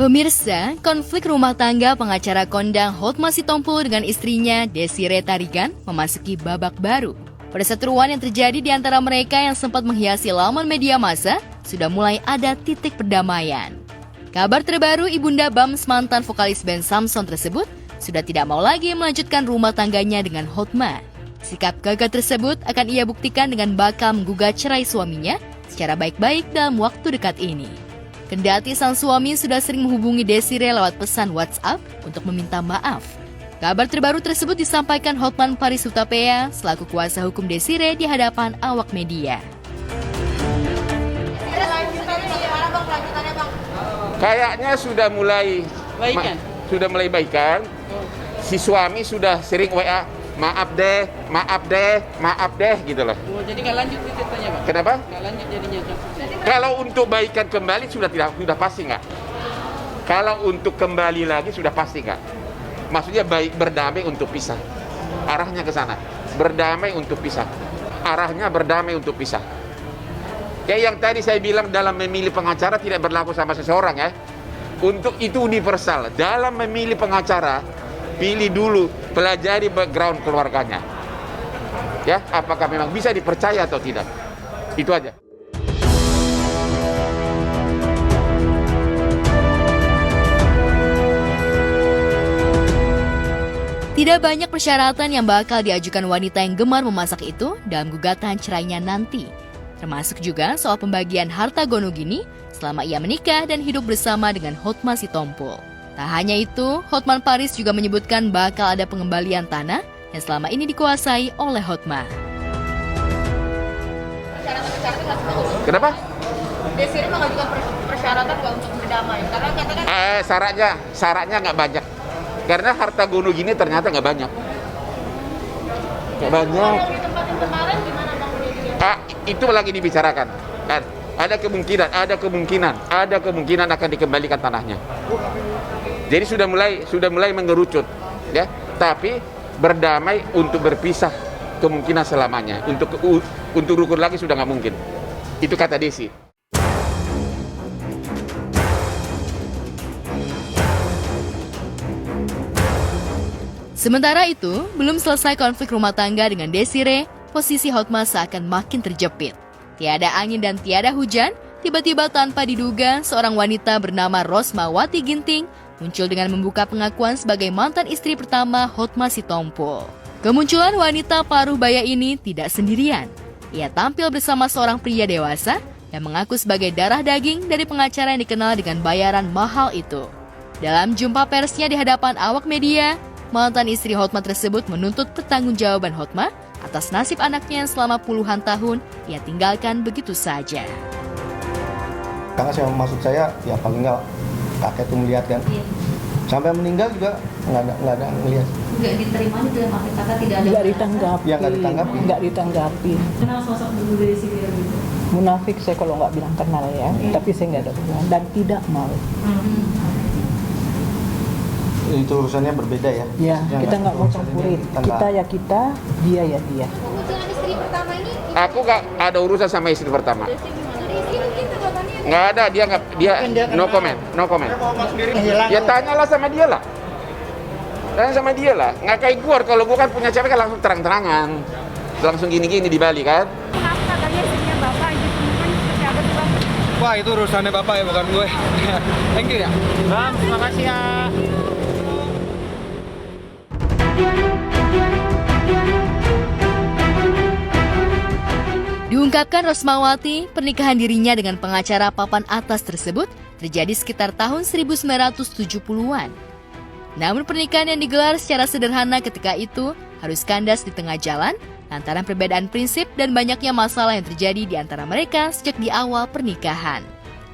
Pemirsa, konflik rumah tangga pengacara kondang Hotma Sitompul dengan istrinya Desiree Tarigan memasuki babak baru. Pada seteruan yang terjadi di antara mereka yang sempat menghiasi laman media massa, sudah mulai ada titik perdamaian. Kabar terbaru ibunda Bams mantan vokalis band Samson tersebut sudah tidak mau lagi melanjutkan rumah tangganya dengan Hotma. Sikap gagah tersebut akan ia buktikan dengan bakal menggugat cerai suaminya secara baik-baik dalam waktu dekat ini. Kendati sang suami sudah sering menghubungi Desiree lewat pesan WhatsApp untuk meminta maaf. Kabar terbaru tersebut disampaikan Hotman Paris Hutapea selaku kuasa hukum Desiree di hadapan awak media. Kayaknya sudah mulai baikan. Si suami sudah sering WA, maaf deh gitu loh. Oh, jadi nggak lanjut ceritanya, Pak? Kenapa? Nggak lanjut jadinya. Kalau untuk baikan kembali sudah pasti nggak. Kalau untuk kembali lagi sudah pasti nggak. Maksudnya baik berdamai untuk pisah. Arahnya ke sana. Berdamai untuk pisah. Arahnya berdamai untuk pisah. Kayak yang tadi saya bilang dalam memilih pengacara tidak berlaku sama seseorang ya. Untuk itu universal. Dalam memilih pengacara, pilih dulu, pelajari background keluarganya. Ya, apakah memang bisa dipercaya atau tidak. Itu aja. Tidak banyak persyaratan yang bakal diajukan wanita yang gemar memasak itu dalam gugatan cerainya nanti. Termasuk juga soal pembagian harta gono gini selama ia menikah dan hidup bersama dengan Hotma Sitompul. Tak hanya itu, Hotman Paris juga menyebutkan bakal ada pengembalian tanah yang selama ini dikuasai oleh Hotma. Kenapa? Desiree mengajukan persyaratan nggak untuk berdamai? Karena katakan syaratnya nggak banyak. Karena harta gono gini ternyata nggak banyak. Nggak banyak. di tempat yang kemarin gimana Bang? Itu lagi dibicarakan. Kan? Ada kemungkinan akan dikembalikan tanahnya. Jadi sudah mulai mengerucut, ya. Tapi berdamai untuk berpisah kemungkinan selamanya. Untuk rukun lagi sudah nggak mungkin. Itu kata Desi. Sementara itu, belum selesai konflik rumah tangga dengan Desiree, posisi Hotma seakan makin terjepit. Tiada angin dan tiada hujan, tiba-tiba tanpa diduga, seorang wanita bernama Rosmawati Ginting muncul dengan membuka pengakuan sebagai mantan istri pertama Hotma Sitompul. Kemunculan wanita paruh baya ini tidak sendirian. Ia tampil bersama seorang pria dewasa yang mengaku sebagai darah daging dari pengacara yang dikenal dengan bayaran mahal itu. Dalam jumpa persnya di hadapan awak media, mantan istri Hotma tersebut menuntut pertanggungjawaban Hotma atas nasib anaknya yang selama puluhan tahun ia tinggalkan begitu saja. Karena maksud saya, ya paling nggak kakek itu melihat kan, sampai meninggal juga nggak ada ngelihat. Nggak diterima itu yang maksud kakak tidak ada. Nggak ditanggapi. Ya nggak ditanggapi. Kenal sosok dulu dari sini gitu. Munafik saya kalau nggak bilang kenal ya, tapi saya nggak ada hubungan dan tidak mau. Itu urusannya berbeda ya. Ya, kita nggak mau campurin. Kita ya kita, dia ya dia. Kemunculan istri pertama ini Aku nggak ada urusan sama istri pertama. istri mungkin tanggapannya Nggak ada, dia no comment. Ya tanyalah sama dia lah. Nggak kayak gua, kalau gua kan punya cewek kan langsung terang-terangan. Langsung gini-gini di Bali kan. kenapa katanya istrinya bapak gitu mungkin seperti apa sih Bang? Wah, itu urusannya bapak ya, bukan gue. Thank you ya. Bang, terima kasih ya. Diungkapkan Rosmawati, pernikahan dirinya dengan pengacara papan atas tersebut terjadi sekitar tahun 1970-an. Namun pernikahan yang digelar secara sederhana ketika itu harus kandas di tengah jalan lantaran perbedaan prinsip dan banyaknya masalah yang terjadi di antara mereka sejak di awal pernikahan.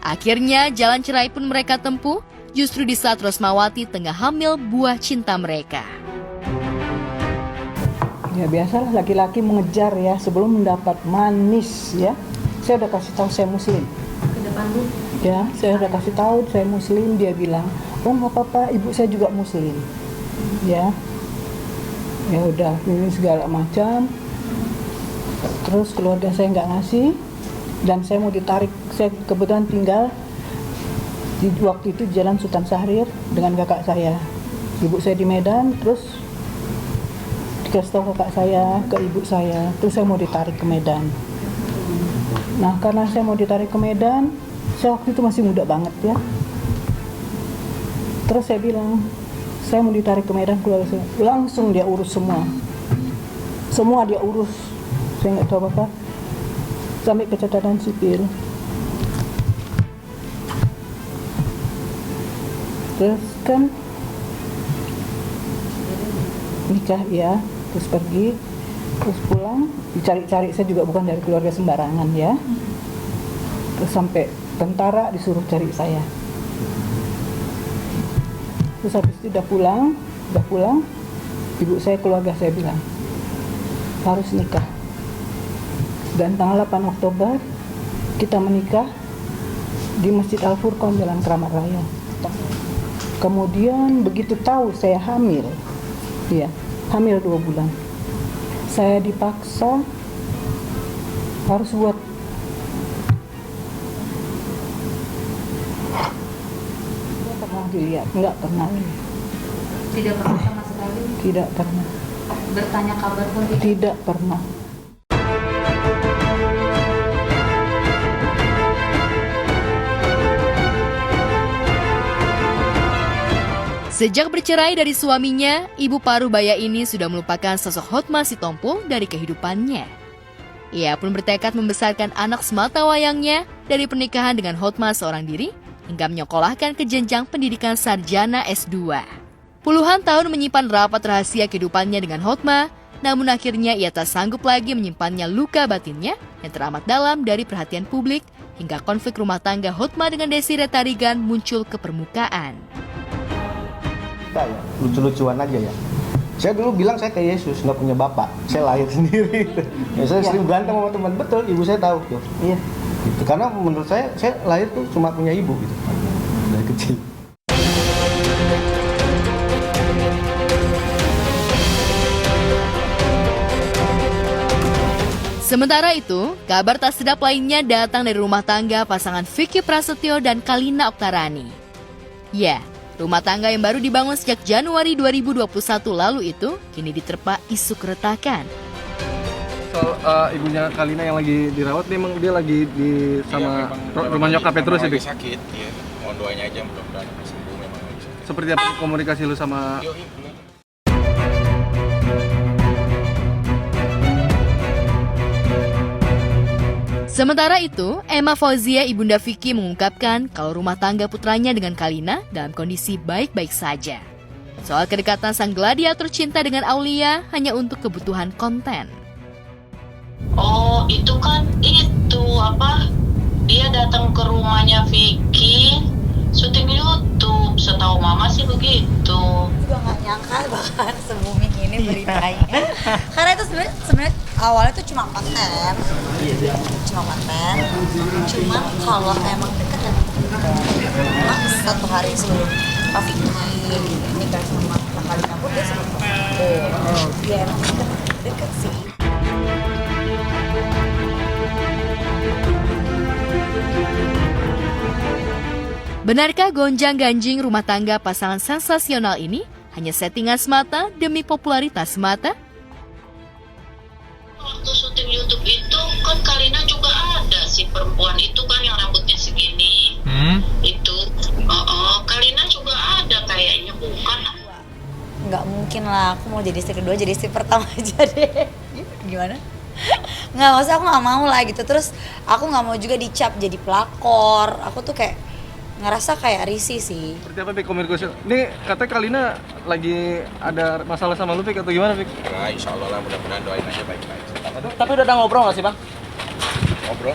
Akhirnya jalan cerai pun mereka tempuh justru di saat Rosmawati tengah hamil buah cinta mereka. Ya biasalah laki-laki mengejar ya sebelum mendapat manis ya. Saya udah kasih tahu saya muslim. Ke depan Bu. Ya, saya udah kasih tahu saya muslim, dia bilang, "Oh, nggak apa-apa, ibu saya juga muslim." Ya. Ya udah, ini segala macam. Terus keluarga saya nggak ngasih dan saya mau ditarik. Saya kebetulan tinggal Di waktu itu Jalan Sultan Syahrir dengan kakak saya. Ibu saya di Medan, terus dikasih tahu kakak saya ke ibu saya, terus saya mau ditarik ke Medan. Nah, karena saya mau ditarik ke Medan, saya waktu itu masih muda banget ya. Terus saya bilang, saya mau ditarik ke Medan, keluarga saya. Langsung dia urus semua. Semua dia urus. Saya nggak tahu apa-apa. Sampai ke catatan sipil. Terus kan nikah ya, terus pergi, terus pulang, dicari-cari. Saya juga bukan dari keluarga sembarangan ya. Terus sampai tentara disuruh cari saya. Terus habis itu udah pulang, ibu saya, keluarga saya bilang harus nikah. Dan tanggal 8 Oktober kita menikah di Masjid Al-Furqon, Jalan Keramat Raya. Kemudian begitu tahu saya hamil, ya, hamil 2 bulan, saya dipaksa harus buat nggak pernah dilihat, nggak pernah. Tidak pernah sama sekali. Tidak pernah. Bertanya kabar pun tidak. Tidak pernah. Sejak bercerai dari suaminya, ibu parubaya ini sudah melupakan sosok Hotma Sitompul dari kehidupannya. Ia pun bertekad membesarkan anak semata wayangnya dari pernikahan dengan Hotma seorang diri hingga menyekolahkan ke jenjang pendidikan sarjana S2. Puluhan tahun menyimpan rapat rahasia kehidupannya dengan Hotma, namun akhirnya ia tak sanggup lagi menyimpannya luka batinnya yang teramat dalam dari perhatian publik hingga konflik rumah tangga Hotma dengan Desiree Tarigan muncul ke permukaan. Ya, lucu-lucuan aja ya. Saya dulu bilang saya kayak Yesus, nggak punya bapak. Saya lahir sendiri. Ya, saya sering berantem sama teman. Betul, ibu saya tahu tuh. Iya. Gitu. Karena menurut saya lahir tuh cuma punya ibu gitu. Dari kecil. Sementara itu, kabar tak sedap lainnya datang dari rumah tangga pasangan Vicky Prasetyo dan Kalina Oktarani. Ya, rumah tangga yang baru dibangun sejak Januari 2021 lalu itu kini diterpa isu keretakan. Soal ibunya Kalina yang lagi dirawat, memang dia lagi di sama rumah nyokapnya terus lagi itu. sakit, ya. Mohon doanya aja mudah-mudahan sembuh, memang lagi sakit. Seperti apa komunikasi lu sama Sementara itu, Emma Fauzia ibunda Vicky mengungkapkan kalau rumah tangga putranya dengan Kalina dalam kondisi baik-baik saja. Soal kedekatan sang gladiator cinta dengan Aulia hanya untuk kebutuhan konten. Oh, itu kan dia datang ke rumahnya Vicky syuting YouTube, setahu mama sih begitu. Juga nggak nyangka bahkan se-booming ini beritanya. Karena itu sebenarnya awalnya tuh cuma konten. Cuman kalau emang dekat ya emang 1 hari sebelum Pak Vicky nikah sama Kak Kalina pun dia sebelum ya emang deket sih. Benarkah gonjang-ganjing rumah tangga pasangan sensasional ini hanya settingan semata demi popularitas semata? Waktu syuting YouTube itu kan Kalina juga ada si perempuan itu kan yang rambutnya segini. Itu Kalina juga ada kayaknya, bukan? Nggak mungkin lah, aku mau jadi istri kedua, jadi istri pertama aja deh. Gimana? Nggak, maksudnya aku nggak mau lah gitu. Terus aku nggak mau juga dicap jadi pelakor. Aku tuh kayak ngerasa kayak risih sih. seperti apa Pik komunikasi? Ini katanya Kalina lagi ada masalah sama lu Pik atau gimana Pik? Ya, insya Allah lah, mudah-mudahan doain aja baik-baik. Tapi udah ada ngobrol nggak sih, Bang? Ngobrol.